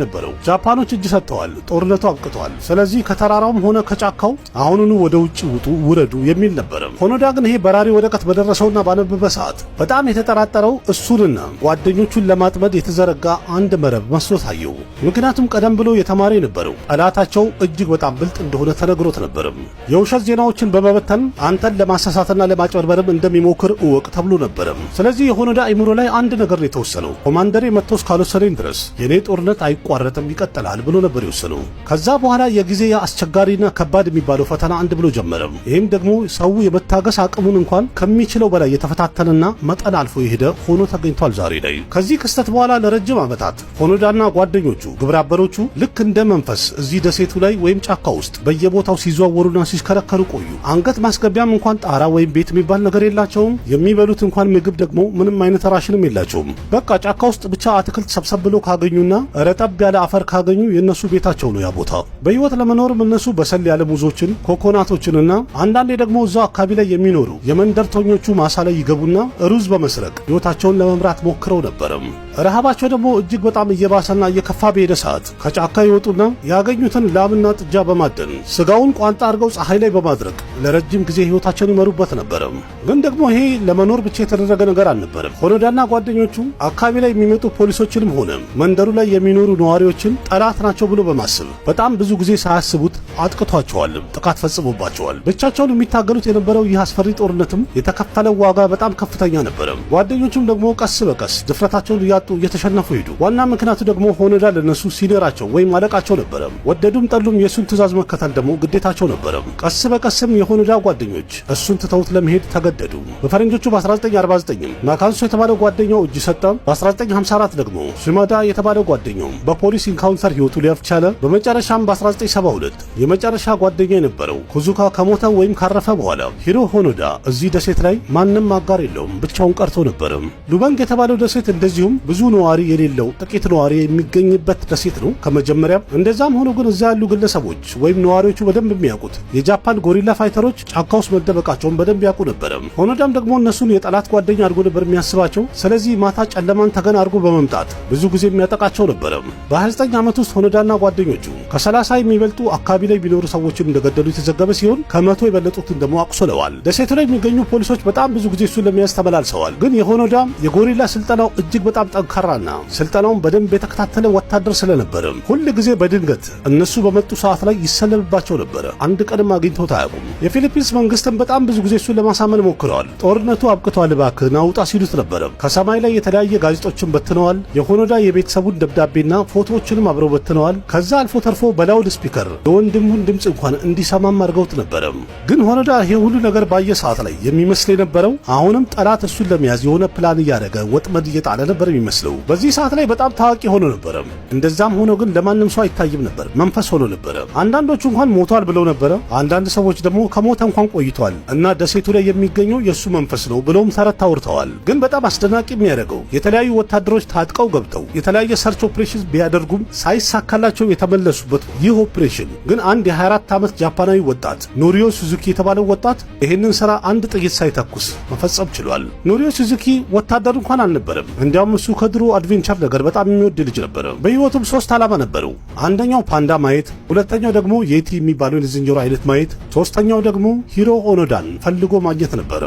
ነበረው። ጃፓኖች እጅ ሰጥተዋል። ጦርነቱ አብቅቷል። ስለዚህ ከተራራውም ሆነ ከጫካው አሁኑኑ ወደ ውጪ ውጡ፣ ውረዱ የሚል ነበር። ሆኖዳ ግን ይሄ በራሪ ወረቀት በደረሰውና ባነበበ ሰዓት በጣም የተጠራጠረው እሱንና ጓደኞቹን ለማጥመድ የተዘረጋ አንድ መረብ መስሎ ታየው። ምክንያቱም ቀደም ብሎ የተማረ የነበረው ጠላታቸው እጅግ በጣም ብልጥ እንደሆነ ተነግሮት ነበር። የውሸት ዜናዎችን በመበተን አንተን ለማሳሳትና ለማጭበርበርም እንደሚሞክር እወቅ ተብሎ ነበር። ስለዚህ የሆኖዳ አይምሮ ላይ አንድ ነገር ነው የተወሰነው። ኮማንደሬ መጥቶ እስካልወሰደኝ ድረስ የኔ ጦርነት አይቋረጥም ይቀጥላል ብሎ ነበር የወሰነው። ከዛ በኋላ የጊዜ አስቸጋሪና ከባድ የሚባለው ፈተና አንድ ብሎ ጀመረ። ይህም ደግሞ ሰው የመታገስ አቅሙን እንኳን ከሚችለው በላይ የተፈታተነና መጠን አልፎ የሄደ ሆኖ ተገኝቷል ዛሬ ላይ። ከዚህ ክስተት በኋላ ለረጅም ዓመታት ሆኖዳና ጓደኞቹ ግብረ አበሮቹ ልክ እንደ መንፈስ እዚህ ደሴቱ ላይ ወይም ጫካ ውስጥ በየቦታው ሲዘዋወሩና ሲሽከረከሩ ቆዩ። አንገት ማስገቢያም እንኳን ጣራ ወይም ቤት የሚባል ነገር የላቸውም። የሚበሉት እንኳን ምግብ ደግሞ ምንም አይነት ራሽንም የላቸውም። በቃ ጫካ ውስጥ ብቻ አትክልት ሰብሰብ ብሎ ካገኙና ረጠብ ያለ አፈር ካገኙ የነሱ ቤታቸው ነው ያ ቦታ። በህይወት ለመኖርም እነሱ በሰል ያለ ሙዞችን፣ ኮኮናቶችንና አንዳንዴ ደግሞ እዛው አካባቢ ላይ የሚኖሩ የመንደርተኞቹ ማሳ ላይ ይገቡና ሩዝ በመስረቅ ህይወታቸውን ለመምራት ሞክረው ነበርም። ረሃባቸው ደግሞ እጅግ በጣም እየባሰና እየከፋ በሄደ ሰዓት ከጫካ ይወጡና ያገኙትን ላምና ጥጃ በማደን ስጋውን ቋንጣ አድርገው ፀሐይ ላይ በማድረግ ለረጅም ጊዜ ህይወታቸውን ይመሩበት ነበርም። ግን ደግሞ ይሄ ለመኖር ብቻ የተደረገ ነገር አልነበረም። ሆኖዳና ጓደኞቹ አካባቢ ላይ የሚመጡ ፖሊሶችንም ሆነ መንደሩ ላይ የሚኖሩ ነዋሪዎችን ጠላት ናቸው ብሎ በማሰብ በጣም ብዙ ጊዜ ሳያስቡት አጥቅቷቸዋል፣ ጥቃት ፈጽሞባቸዋል። ብቻቸውን የሚታገሉት የነበረው ይህ አስፈሪ ጦርነትም የተከፈለው ዋጋ በጣም ከፍተኛ ነበረ። ጓደኞቹም ደግሞ ቀስ በቀስ ድፍረታቸውን እያጡ እየተሸነፉ ሄዱ። ዋና ምክንያቱ ደግሞ ሆኖዳ ለነሱ ሲኒየራቸው ወይም አለቃቸው ነበረ። ወደዱም ጠሉም የሱን ትዕዛዝ መከተል ደግሞ ግዴታቸው ነበረ። ቀስ በቀስም የሆኖዳ ጓደኞች እሱን ትተውት ለመሄድ ተገደዱ። በፈረንጆቹ በ1949 ማካንሶ የተባለው ጓደኛው እጅ ሰጠ። በ1954 ደግሞ ሽማዳ የተባለው ጓደኛው በፖሊስ ኢንካውንተር ህይወቱ ሊያልፍ ቻለ። በመጨረሻም በ1972 የመጨረሻ ጓደኛ የነበረው ኩዙካ ከሞተ ወይም ካረፈ በኋላ ሂሮ ሆኖዳ እዚህ ደሴት ላይ ማንም አጋር የለውም፣ ብቻውን ቀርቶ ነበር። ሉበንግ የተባለው ደሴት እንደዚሁም ብዙ ነዋሪ የሌለው ጥቂት ነዋሪ የሚገኝበት ደሴት ነው ከመጀመሪያም። እንደዛም ሆኖ ግን እዛ ያሉ ግለሰቦች ወይም ነዋሪዎቹ በደንብ የሚያውቁት የጃፓን ጎሪላ ፋይተሮች ጫካ ውስጥ መደበቃቸውን በደንብ ያውቁ ነበር። ሆኖዳም ደግሞ እነሱን የጠላት ጓደኛ አድርጎ ነበር የሚያስባቸው። ስለዚህ ማታ ጨለማን ተገን አድርጎ በመምጣት ብዙ ጊዜ የሚያጠቃቸው ነበር። በ29 ዓመት ውስጥ ሆኖዳና ጓደኞቹ ከ30 የሚበልጡ አካባቢ ላይ ቢኖሩ ሰዎችን እንደገደሉ የተዘገበ ሲሆን ከ100 የበለጡትን ደግሞ አቁስለዋል። ደሴቱ ላይ የሚገኙ ፖሊሶች በጣም ብዙ ጊዜ እሱን ለመያዝ ተመላልሰዋል። ግን የሆኖዳ የጎሪላ ስልጠናው እጅግ በጣም ጠንካራና ስልጠናውን በደንብ የተከታተለ ወታደር ስለነበረ ሁል ጊዜ በድንገት እነሱ በመጡ ሰዓት ላይ ይሰለብባቸው ነበር። አንድ ቀንም አግኝተውት አያውቁም። የፊሊፒንስ መንግስትም በጣም ብዙ ጊዜ እሱን ለማሳመን ሞክረዋል። ጦርነቱ አብቅቷል እባክህ ናውጣ ሲሉት ነበር። ከሰማይ ላይ የተለያየ ጋዜጦችን በትነዋል። የሆኖዳ የቤተሰቡን ደብዳቤና ፎቶዎችንም አብረው በትነዋል። ከዛ አልፎ ተርፎ በላውድ ስፒከር የወንድሙን ድምፅ እንኳን እንዲሰማም አድርገውት ነበረ። ግን ሆኖዳ ይሄ ሁሉ ነገር ባየ ሰዓት ላይ የሚመስል የነበረው አሁንም ጠላት እሱን ለመያዝ የሆነ ፕላን እያደረገ ወጥመድ እየጣለ ነበር የሚመስለው። በዚህ ሰዓት ላይ በጣም ታዋቂ ሆኖ ነበረ። እንደዛም ሆኖ ግን ለማንም ሰው አይታይም ነበር፣ መንፈስ ሆኖ ነበረ። አንዳንዶቹ እንኳን ሞቷል ብለው ነበረ። አንዳንድ ሰዎች ደግሞ ከሞተ እንኳን ቆይቷል እና ደሴቱ ላይ የሚገኘው የሱ መንፈስ ነው ብለውም ተረት ታውርተዋል። ግን በጣም አስደናቂ የሚያደርገው የተለያዩ ወታደሮች ታጥቀው ገብተው የተለያየ ሰርች ኦፕሬሽን ቢያደርጉም ሳይሳካላቸው የተመለሱበት ይህ ኦፕሬሽን ግን አንድ የ24 ዓመት ጃፓናዊ ወጣት ኖሪዮ ሱዙኪ የተባለው ወጣት ይህንን ስራ አንድ ጥይት ሳይተኩስ መፈጸም ችሏል። ኖሪዮ ሱዙኪ ወታደር እንኳን አልነበረም። እንዲያውም እሱ ከድሮ አድቬንቸር ነገር በጣም የሚወድ ልጅ ነበረ። በህይወቱም 3 ዓላማ ነበረው። አንደኛው ፓንዳ ማየት፣ ሁለተኛው ደግሞ የቲ የሚባለውን የዝንጀሮ አይነት ማየት፣ ሶስተኛው ደግሞ ሂሮ ኦኖዳን ፈልጎ ማግኘት ነበረ።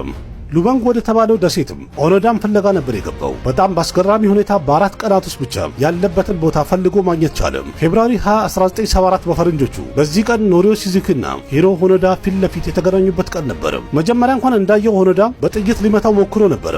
ሉበንግ ወደ ተባለው ደሴትም ኦኖዳን ፍለጋ ነበር የገባው። በጣም በአስገራሚ ሁኔታ በ4 ቀናት ውስጥ ብቻ ያለበትን ቦታ ፈልጎ ማግኘት ቻለ። ፌብሩዋሪ 20 1974 በፈረንጆቹ በዚህ ቀን ኖሪዮ ሱዙኪና ሂሮ ሆኖዳ ፊት ለፊት የተገናኙበት ቀን ነበር። መጀመሪያ እንኳን እንዳየው ሆኖዳ በጥይት ሊመታው ሞክሮ ነበር።